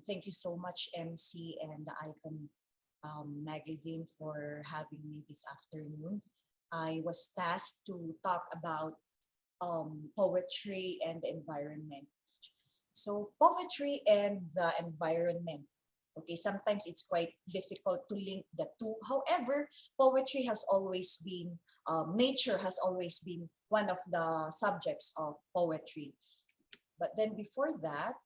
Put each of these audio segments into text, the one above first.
Thank you so much, MC and the Icon magazine, for having me this afternoon. I was tasked to talk about poetry and the environment. So poetry and the environment. Okay, sometimes it's quite difficult to link the two. However, poetry has always been, nature has always been one of the subjects of poetry. But then before that,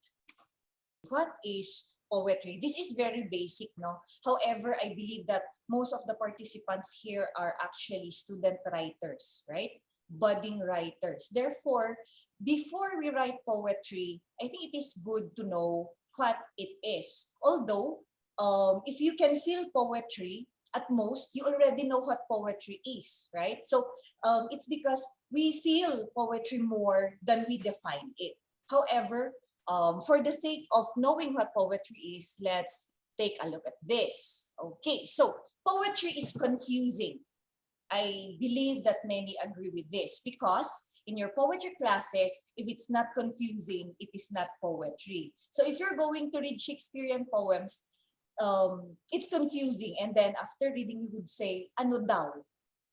what is poetry? This is very basic, no? However, I believe that most of the participants here are actually student writers, right? Budding writers. Therefore, before we write poetry, I think it is good to know what it is. Although, if you can feel poetry, at most, you already know what poetry is, right? So it's because we feel poetry more than we define it. However, for the sake of knowing what poetry is, let's take a look at this. Okay, so poetry is confusing. I believe that many agree with this because in your poetry classes, if it's not confusing, it is not poetry. So if you're going to read Shakespearean poems, it's confusing. And then after reading, you would say, ano daw,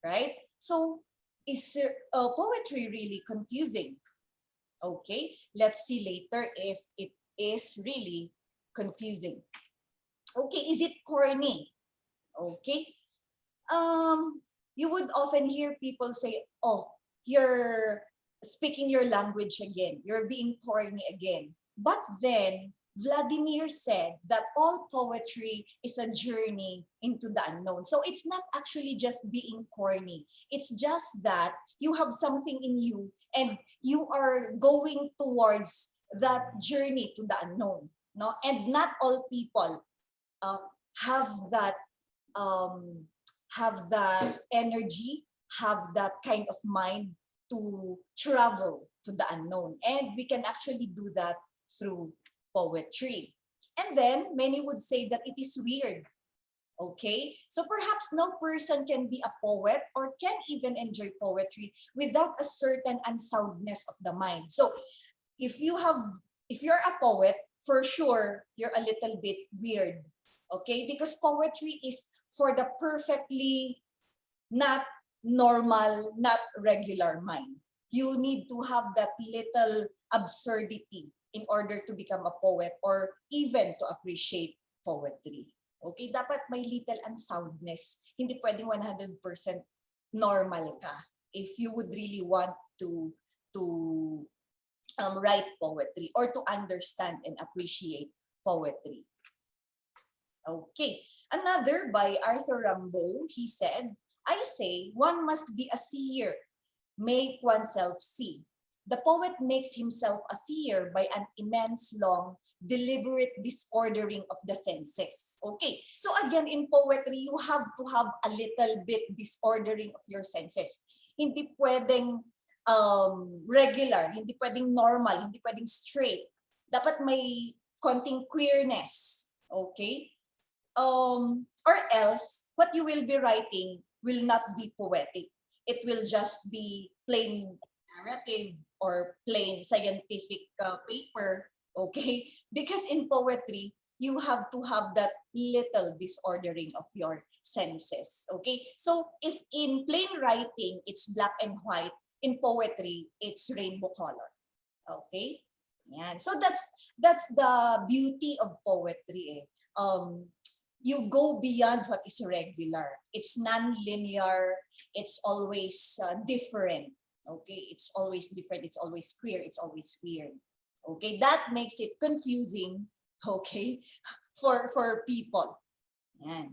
right? So is poetry really confusing? Okay, let's see later if it is really confusing. Okay, is it corny? Okay. You would often hear people say, oh, you're speaking your language again. You're being corny again. But then Vladimir said that all poetry is a journey into the unknown. So it's not actually just being corny. It's just that you have something in you and you are going towards that journey to the unknown. No? And not all people uh, have that um, have that energy, have that kind of mind to travel to the unknown. And we can actually do that through poetry. And then many would say that it is weird. Okay, so perhaps no person can be a poet or can even enjoy poetry without a certain unsoundness of the mind. So if you're a poet, for sure you're a little bit weird. Okay, because poetry is for the perfectly not normal, not regular mind. You need to have that little absurdity in order to become a poet or even to appreciate poetry. Okay, dapat may little unsoundness. Hindi pwedeng 100% normal ka if you would really want to write poetry or to understand and appreciate poetry. Okay, another by Arthur Rambeau, he said, I say one must be a seer, make oneself see. The poet makes himself a seer by an immense, long, deliberate disordering of the senses. Okay, so again, in poetry, you have to have a little bit disordering of your senses. Hindi pwedeng regular, hindi pwedeng normal, hindi pwedeng straight. Dapat may konting queerness. Okay? Or else, what you will be writing will not be poetic. It will just be plain narrative or plain scientific paper, okay? Because in poetry, you have to have that little disordering of your senses, okay? So if in plain writing, it's black and white, in poetry, it's rainbow color, okay? Yan. So that's the beauty of poetry. You go beyond what is regular. It's non-linear. It's always different. Okay, it's always different. It's always queer. It's always weird. Okay, that makes it confusing. Okay, for people. Yan.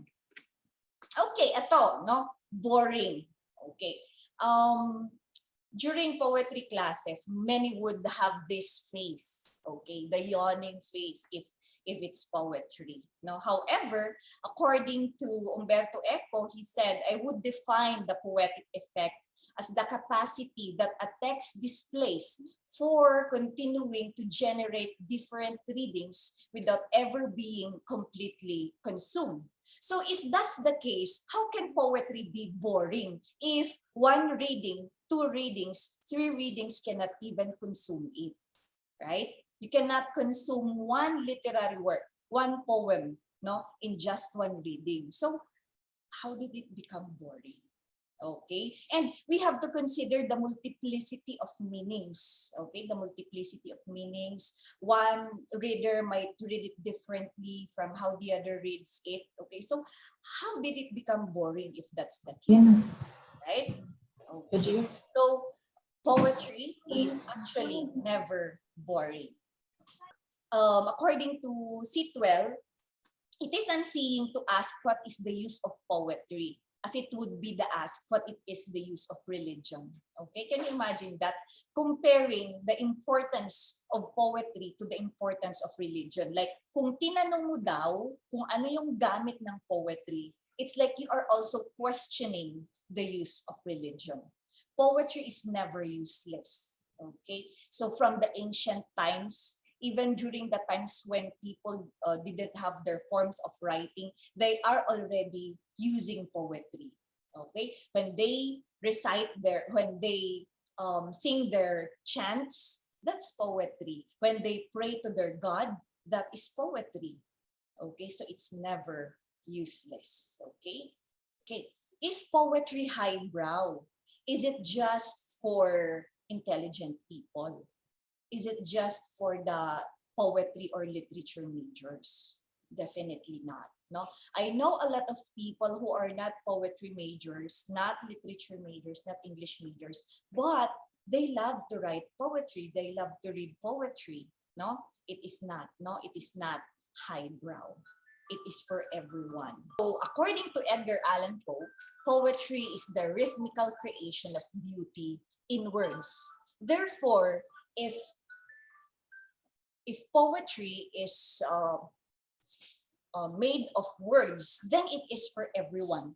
Okay, ito, no? Boring. Okay. During poetry classes, many would have this face. Okay, the yawning face if it's poetry. No, however, according to Umberto Eco, he said, I would define the poetic effect as the capacity that a text displays for continuing to generate different readings without ever being completely consumed. So if that's the case, how can poetry be boring if one reading, two readings, three readings cannot even consume it, right? You cannot consume one literary work, one poem, no, in just one reading. So how did it become boring? Okay, and we have to consider the multiplicity of meanings. Okay, the multiplicity of meanings. One reader might read it differently from how the other reads it. Okay, so how did it become boring if that's the case? Right? Okay. So poetry is actually never boring. According to Sitwell, it is unseeing to ask what is the use of poetry, as it would be the ask what it is the use of religion. Okay, can you imagine that? Comparing the importance of poetry to the importance of religion. Like, kung tinanong mo daw kung ano yung gamit ng poetry, it's like you are also questioning the use of religion. Poetry is never useless. Okay, so from the ancient times, even during the times when people didn't have their forms of writing, they are already using poetry. Okay, when they when they sing their chants, that's poetry. When they pray to their God, that is poetry. Okay, so it's never useless. Okay, okay. Is poetry highbrow? Is it just for intelligent people? Is it just for the poetry or literature majors? Definitely not. No, I know a lot of people who are not poetry majors, not literature majors, not English majors, but they love to write poetry. They love to read poetry. No, it is not. No, it is not highbrow. It is for everyone. So, according to Edgar Allan Poe, poetry is the rhythmical creation of beauty in words. Therefore, if poetry is made of words, then it is for everyone.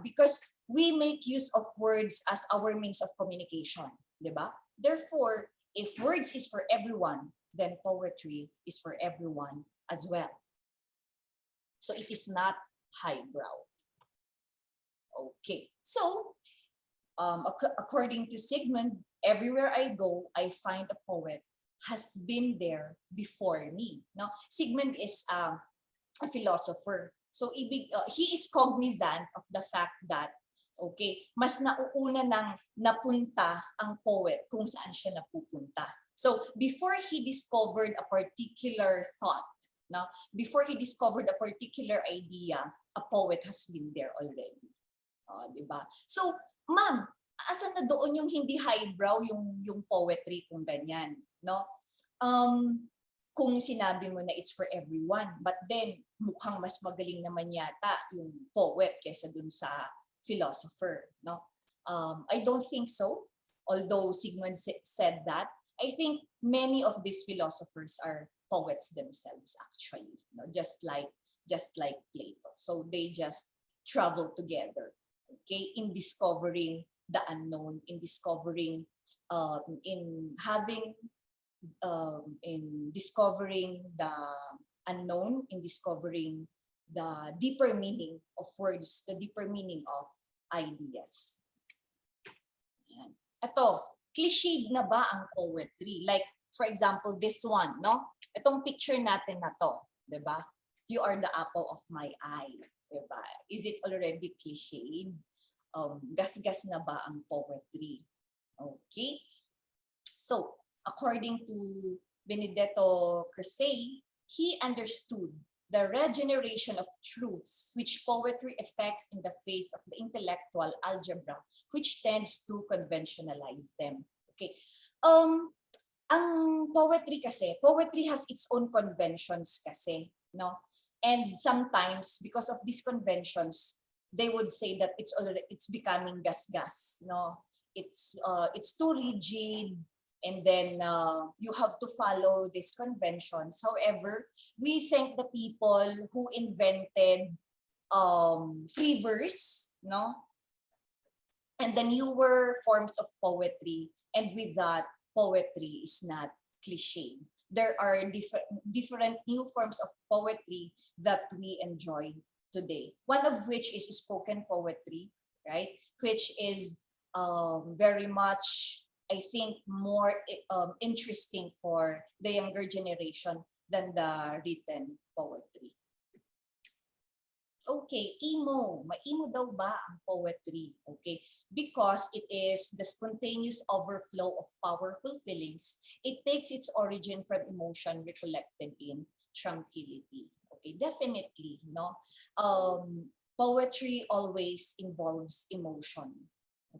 Because we make use of words as our means of communication, diba? Therefore, if words is for everyone, then poetry is for everyone as well. So it is not highbrow. Okay, so according to Sigmund, everywhere I go, I find a poet has been there before me. No, Sigmund is a philosopher. So he is cognizant of the fact that, okay, mas nauuna nang napunta ang poet kung saan siya napupunta. So before he discovered a particular thought, no, before he discovered a particular idea, a poet has been there already. Diba? So, ma'am, asan na doon yung hindi highbrow yung poetry kung ganyan, no? Kung sinabi mo na it's for everyone, but then mukhang mas magaling naman yata yung poet kaysa dun sa philosopher, no? I don't think so. Although Sigmund said that, I think many of these philosophers are poets themselves actually, no? Just like Plato. So they just travel together. Okay, in discovering the unknown, in discovering, in discovering the unknown, in discovering the deeper meaning of words, the deeper meaning of ideas. Ito, cliched na ba ang poetry? Like, for example, this one, no? Itong picture natin na to, diba? You are the apple of my eye. Diba? Is it already cliched? Gas-gas na ba ang poetry? Okay. So, according to Benedetto Croce, he understood the regeneration of truths which poetry effects in the face of the intellectual algebra, which tends to conventionalize them. Okay. Ang poetry kasi, poetry has its own conventions kasi, no? And sometimes, because of these conventions, they would say that it's becoming gas-gas, no? It's too rigid, and then you have to follow these conventions. However, we thank the people who invented free verse, no? And the newer forms of poetry, and with that, poetry is not cliche. There are different new forms of poetry that we enjoy today. One of which is spoken poetry, right? Which is very much I think, more interesting for the younger generation than the written poetry. Okay, emo. Ma-emo daw ba ang poetry? Okay, because it is the spontaneous overflow of powerful feelings. It takes its origin from emotion recollected in tranquility. Okay, definitely, no? Poetry always involves emotion.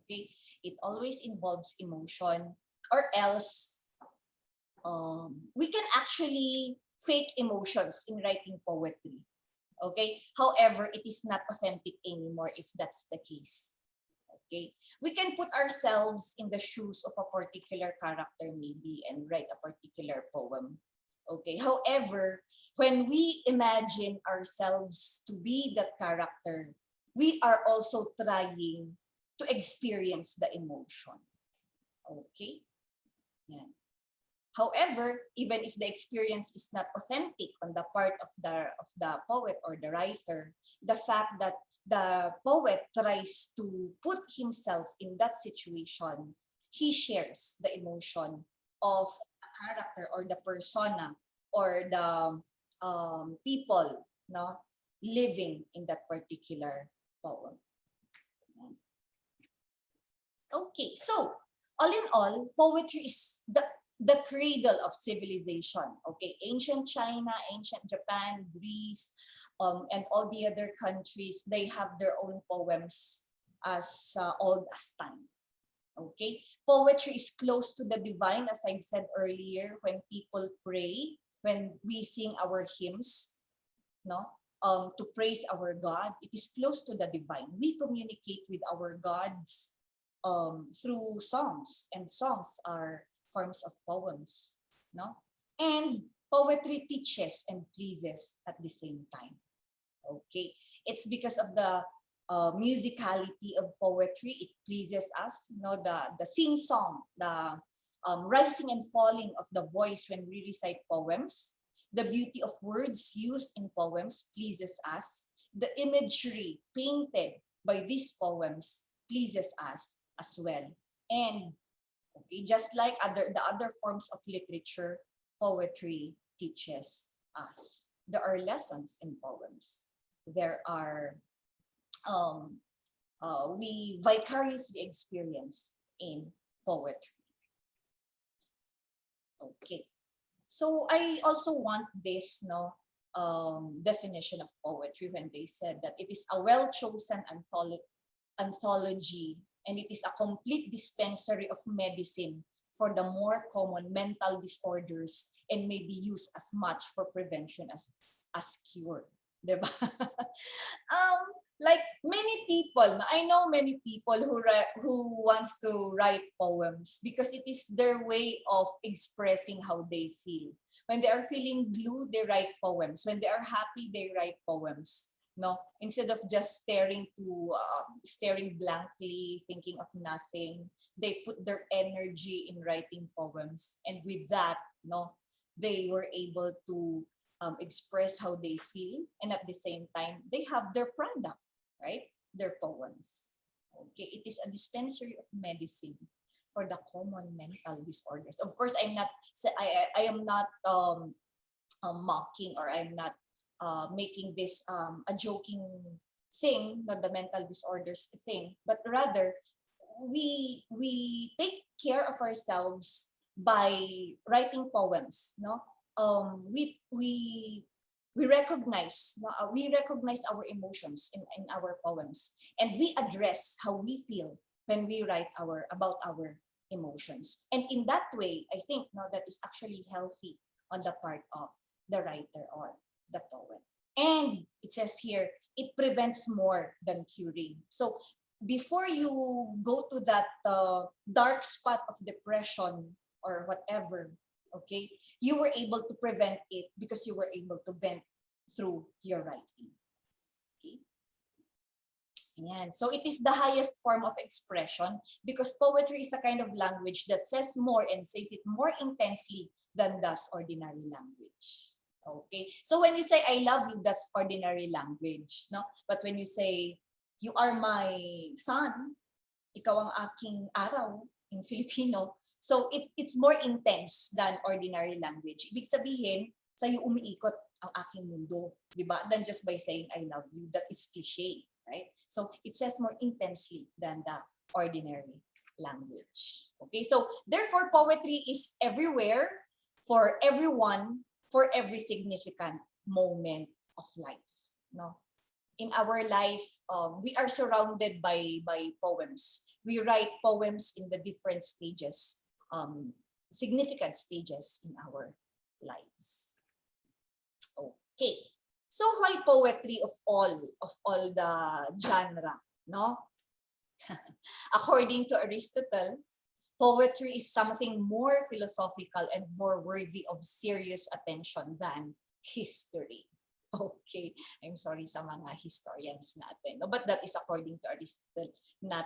Okay, it always involves emotion, or else we can actually fake emotions in writing poetry. Okay, however, it is not authentic anymore if that's the case. Okay, we can put ourselves in the shoes of a particular character maybe and write a particular poem. Okay, however, when we imagine ourselves to be that character, we are also trying to experience the emotion. Okay, yeah. However, even if the experience is not authentic on the part of the poet or the writer, the fact that the poet tries to put himself in that situation, he shares the emotion of a character or the persona or the people, no, living in that particular poem. Okay, so all in all, poetry is the cradle of civilization. Okay, ancient China, ancient Japan, Greece, and all the other countries, they have their own poems as old as time. Okay, poetry is close to the divine, as I've said earlier. When people pray, when we sing our hymns, no, to praise our God, it is close to the divine. We communicate with our gods through songs, and songs are forms of poems, no? And poetry teaches and pleases at the same time. Okay, it's because of the musicality of poetry. It pleases us, the sing song, the rising and falling of the voice when we recite poems. The beauty of words used in poems pleases us. The imagery painted by these poems pleases us as well. And okay, just like the other forms of literature, poetry teaches us. There are lessons in poems. There are we vicariously experience in poetry. Okay, so I also want this definition of poetry when they said that it is a well-chosen anthology, and it is a complete dispensary of medicine for the more common mental disorders and may be used as much for prevention as cure. Diba? Like many people, I know many people who wants to write poems because it is their way of expressing how they feel. When they are feeling blue, they write poems. When they are happy, they write poems. No, instead of just staring blankly, thinking of nothing, they put their energy in writing poems, and with that, no, they were able to express how they feel, and at the same time, they have their product, right? Their poems. Okay, it is a dispensary of medicine for the common mental disorders. Of course, I am not mocking, or I'm not making this a joking thing, not the mental disorders thing, but rather we take care of ourselves by writing poems. No, we recognize, no, we recognize our emotions in our poems, and we address how we feel when we write about our emotions. And in that way, I think, no, that is actually healthy on the part of the writer or the poet. And it says here, it prevents more than curing. So before you go to that dark spot of depression or whatever, okay, you were able to prevent it because you were able to vent through your writing. Okay. Yan. So it is the highest form of expression because poetry is a kind of language that says more and says it more intensely than does ordinary language. Okay. So when you say I love you, that's ordinary language, no? But when you say you are my sun, ikaw ang aking araw, in Filipino. So it's more intense than ordinary language. Ibig sabihin, sa'yo umiikot ang aking mundo, di ba? Than just by saying I love you. That is cliche, right? So it says more intensely than the ordinary language. Okay, so therefore poetry is everywhere, for everyone, for every significant moment of life. No? In our life, we are surrounded by poems. We write poems in the different stages, significant stages in our lives. Okay, so why poetry of all the genre? No, according to Aristotle, poetry is something more philosophical and more worthy of serious attention than history. Okay, I'm sorry sa mga historians natin, no? But that is according to Aristotle, not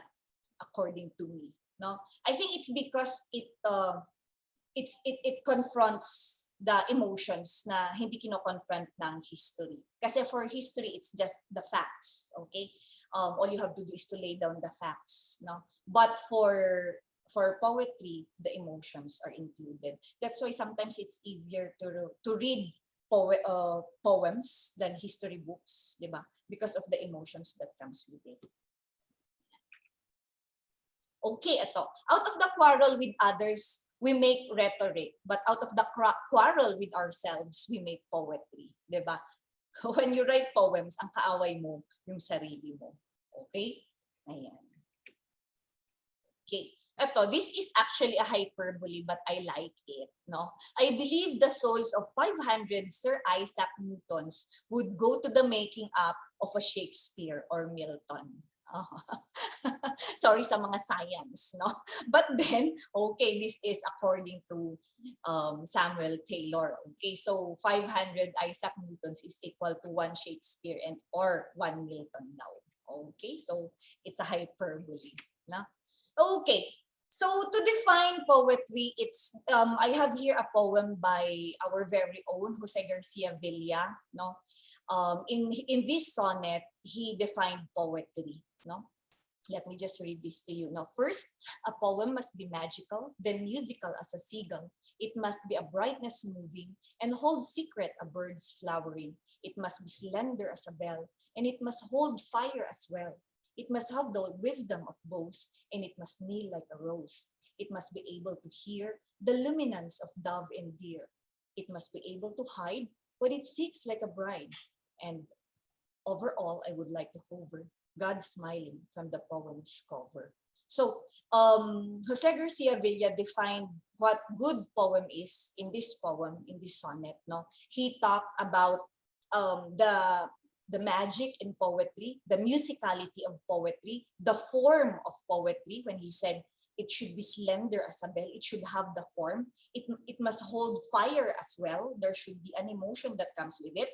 according to me. No, I think it's because it confronts the emotions na hindi kino-confront ng history. Kasi for history, it's just the facts. Okay, all you have to do is to lay down the facts. No, but for poetry, the emotions are included. That's why sometimes it's easier to read poems than history books, di ba? Because of the emotions that comes with it. Okay, ito. Out of the quarrel with others, we make rhetoric. But out of the quarrel with ourselves, we make poetry. Di ba? When you write poems, ang kaaway mo, yung sarili mo. Okay? Ayan. Okay. Ito, this is actually a hyperbole, but I like it. No? I believe the souls of 500 Sir Isaac Newtons would go to the making up of a Shakespeare or Milton. Sorry sa mga science, no? But then, okay, this is according to Samuel Taylor. Okay, so 500 Isaac Newtons is equal to 1 Shakespeare or 1 Milton now. Okay, so it's a hyperbole. No? Okay. So to define poetry, it's I have here a poem by our very own Jose Garcia Villa. No, in this sonnet, he defined poetry. No, let me just read this to you. Now, first, a poem must be magical, then musical as a seagull. It must be a brightness moving and hold secret a bird's flowering. It must be slender as a bell, and it must hold fire as well. It must have the wisdom of bows, and it must kneel like a rose. It must be able to hear the luminance of dove and deer. It must be able to hide what it seeks like a bride. And overall, I would like to hover, God smiling from the poem's cover. So, Jose Garcia Villa defined what good poem is in this poem, in this sonnet. No, he talked about the magic in poetry, the musicality of poetry, the form of poetry. When he said it should be slender as a bell, it should have the form. It must hold fire as well. There should be an emotion that comes with it.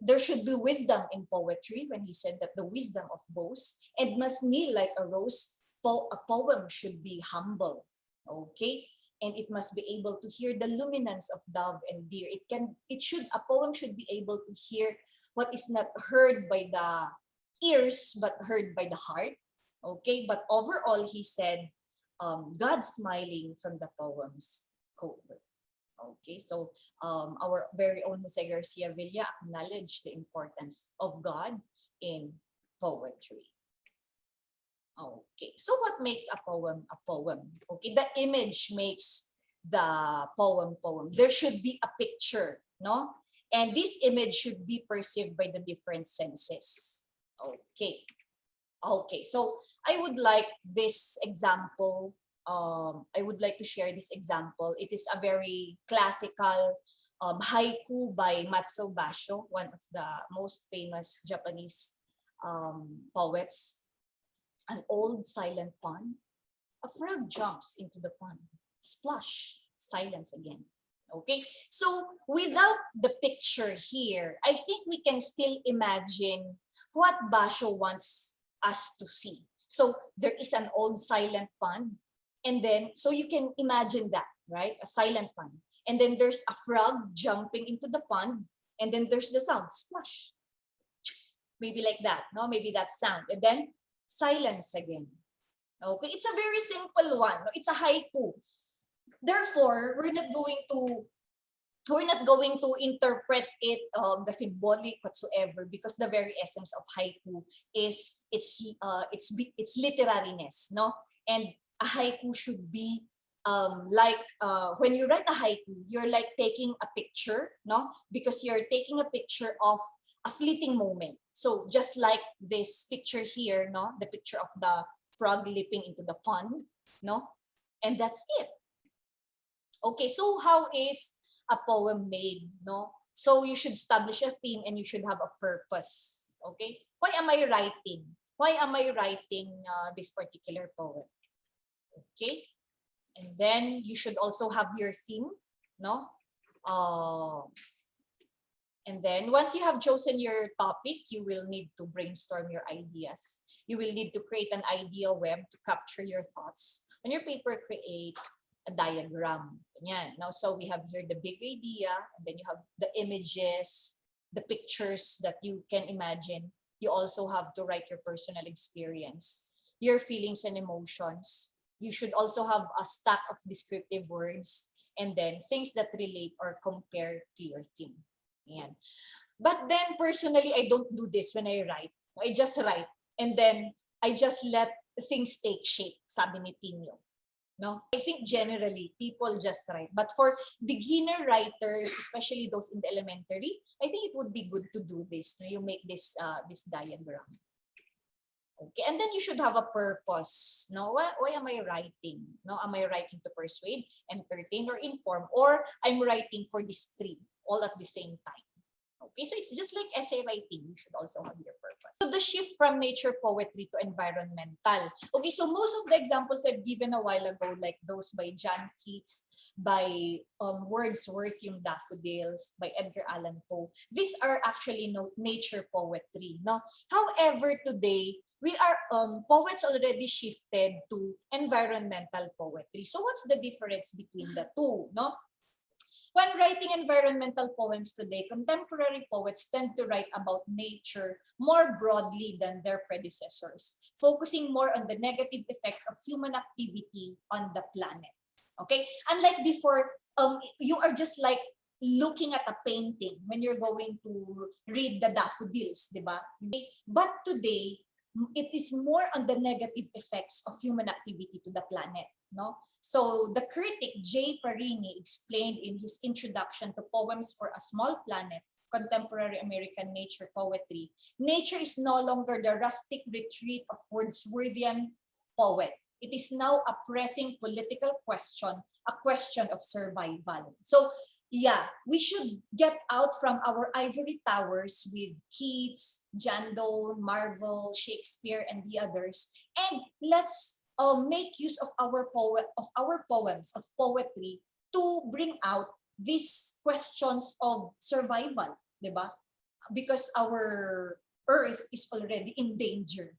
There should be wisdom in poetry, when he said that the wisdom of bows, and must kneel like a rose. A poem should be humble. Okay, and it must be able to hear the luminance of dove and deer. A poem should be able to hear what is not heard by the ears but heard by the heart. Okay, but overall he said, God smiling from the poem's cover. Okay, so our very own Jose Garcia Villa acknowledged the importance of God in poetry. Okay, so what makes a poem a poem? Okay, the image makes the poem. There should be a picture, no? And this image should be perceived by the different senses. Okay. Okay, so I would like this example. I would like to share this example. It is a very classical haiku by Matsuo Basho, one of the most famous Japanese poets. An old silent pond. A frog jumps into the pond. Splash. Silence again. Okay, so without the picture here, I think we can still imagine what Basho wants us to see. So there is an old silent pond, and then, so you can imagine that, right? A silent pond. And then there's a frog jumping into the pond, and then there's the sound, splash. Maybe like that, no? Maybe that sound. And then silence again. Okay, it's a very simple one. No? It's a haiku. Therefore, we're not going to interpret it the symbolic whatsoever, because the very essence of haiku is its literariness, no? And a haiku should be like when you write a haiku, you're like taking a picture, no? Because you're taking a picture of a fleeting moment. So just like this picture here, no, the picture of the frog leaping into the pond, no, and that's it. Okay, so how is a poem made, no? So you should establish a theme and you should have a purpose. Okay, why am I writing? Why am I writing this particular poem? Okay, and then you should also have your theme, no? And then once you have chosen your topic, you will need to brainstorm your ideas. You will need to create an idea web to capture your thoughts. On your paper, create a diagram. Ganyan. Now, so we have here the big idea, and then you have the images, the pictures that you can imagine. You also have to write your personal experience, your feelings and emotions. You should also have a stack of descriptive words, and then things that relate or compare to your theme. Yan. But then personally, I don't do this when I write. I just write, and then I just let things take shape, sabi ni Tino. No? I think generally people just write. But for beginner writers, especially those in the elementary, I think it would be good to do this. No? You make this this diagram. Okay, and then you should have a purpose. No, why am I writing? No, am I writing to persuade, entertain, or inform, or I'm writing for this three all at the same time? Okay, so it's just like essay writing. You should also have your purpose. So the shift from nature poetry to environmental. Okay, so most of the examples I've given a while ago, like those by John Keats, by Wordsworth, yung Daffodils, by Edgar Allan Poe, these are actually nature poetry. No, however, today we are poets already shifted to environmental poetry. So what's the difference between the two? No. When writing environmental poems today, contemporary poets tend to write about nature more broadly than their predecessors, focusing more on the negative effects of human activity on the planet. Okay? Unlike before, you are just like looking at a painting when you're going to read the daffodils, di ba? But today, it is more on the negative effects of human activity to the planet. No? So the critic J. Parini explained in his introduction to Poems for a Small Planet, Contemporary American Nature Poetry, nature is no longer the rustic retreat of Wordsworthian poet. It is now a pressing political question, a question of survival. So yeah, we should get out from our ivory towers with Keats, John Donne, Marvel, Shakespeare, and the others, and let's make use of our poems, of poetry, to bring out these questions of survival, diba? Because our earth is already in danger,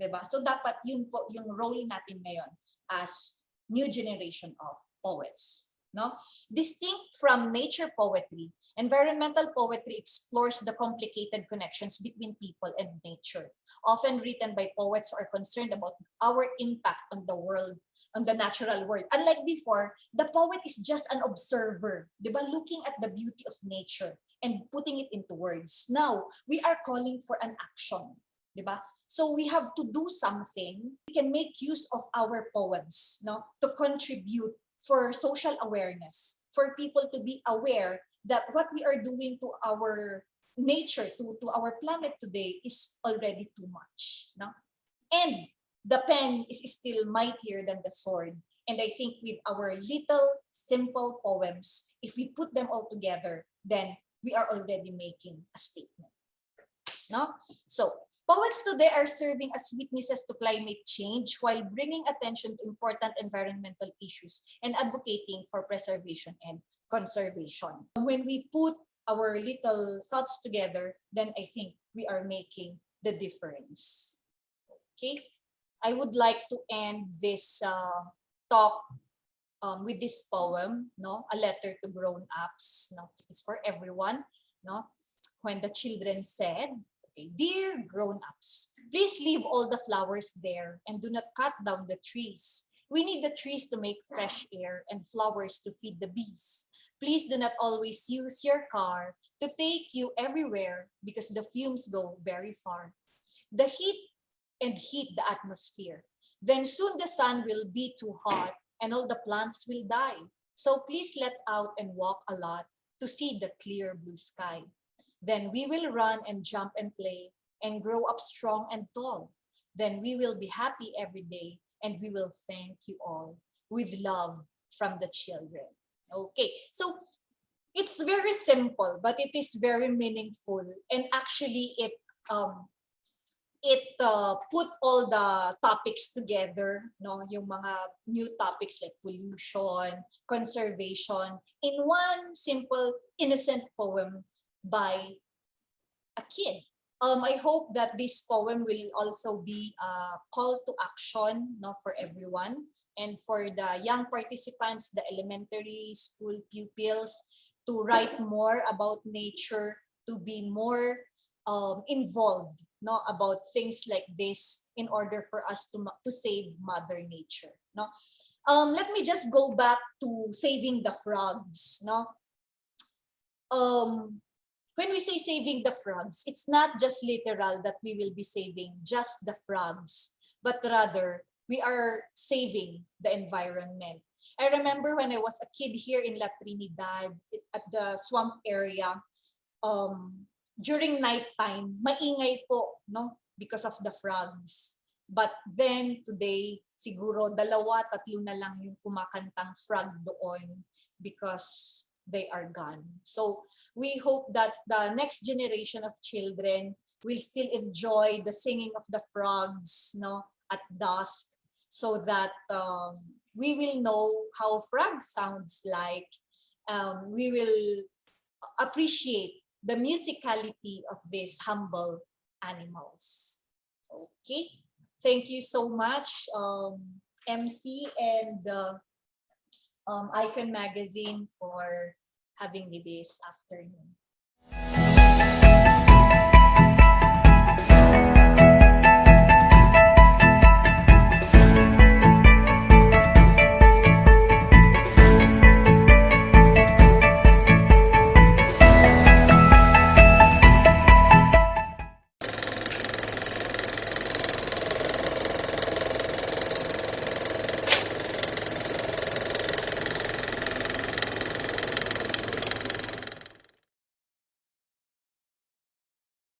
diba? So dapat yun po yung role natin ngayon as new generation of poets. No? Distinct from nature poetry, environmental poetry explores the complicated connections between people and nature, often written by poets who are concerned about our impact on the world, on the natural world. Unlike before, the poet is just an observer, diba? Looking at the beauty of nature and putting it into words. Now, we are calling for an action, diba? So we have to do something. We can make use of our poems, no, to contribute for social awareness, for people to be aware that what we are doing to our nature, to our planet today is already too much. No? And the pen is still mightier than the sword. And I think with our little simple poems, if we put them all together, then we are already making a statement. No? So, poets today are serving as witnesses to climate change while bringing attention to important environmental issues and advocating for preservation and conservation. When we put our little thoughts together, then I think we are making the difference. Okay? I would like to end this talk with this poem, no? A letter to grown-ups. No? It's for everyone. No? When the children said, Okay, dear grown-ups, please leave all the flowers there and do not cut down the trees. We need the trees to make fresh air and flowers to feed the bees. Please do not always use your car to take you everywhere because the fumes go very far. The heat and heat the atmosphere. Then soon the sun will be too hot and all the plants will die. So please let out and walk a lot to see the clear blue sky. Then we will run and jump and play and grow up strong and tall. Then we will be happy every day and we will thank you all with love from the children. Okay, so it's very simple, but it is very meaningful. And actually, it put all the topics together, no? Yung mga new topics like pollution, conservation, in one simple, innocent poem by a kid. I hope that this poem will also be a call to action, no, for everyone. And for the young participants, the elementary school pupils, to write more about nature, to be more involved, no, about things like this in order for us to save Mother Nature. No, let me just go back to saving the frogs. No, when we say saving the frogs, it's not just literal that we will be saving just the frogs, but rather we are saving the environment. I remember when I was a kid here in La Trinidad, at the swamp area, during nighttime, maingay po, no? Because of the frogs. But then today, siguro dalawa, tatlo na lang yung kumakantang frog doon because they are gone. So we hope that the next generation of children will still enjoy the singing of the frogs, no, at dusk, so that we will know how frog sounds like. We will appreciate the musicality of these humble animals. Okay, thank you so much, MC and Icon Magazine, for having me this afternoon.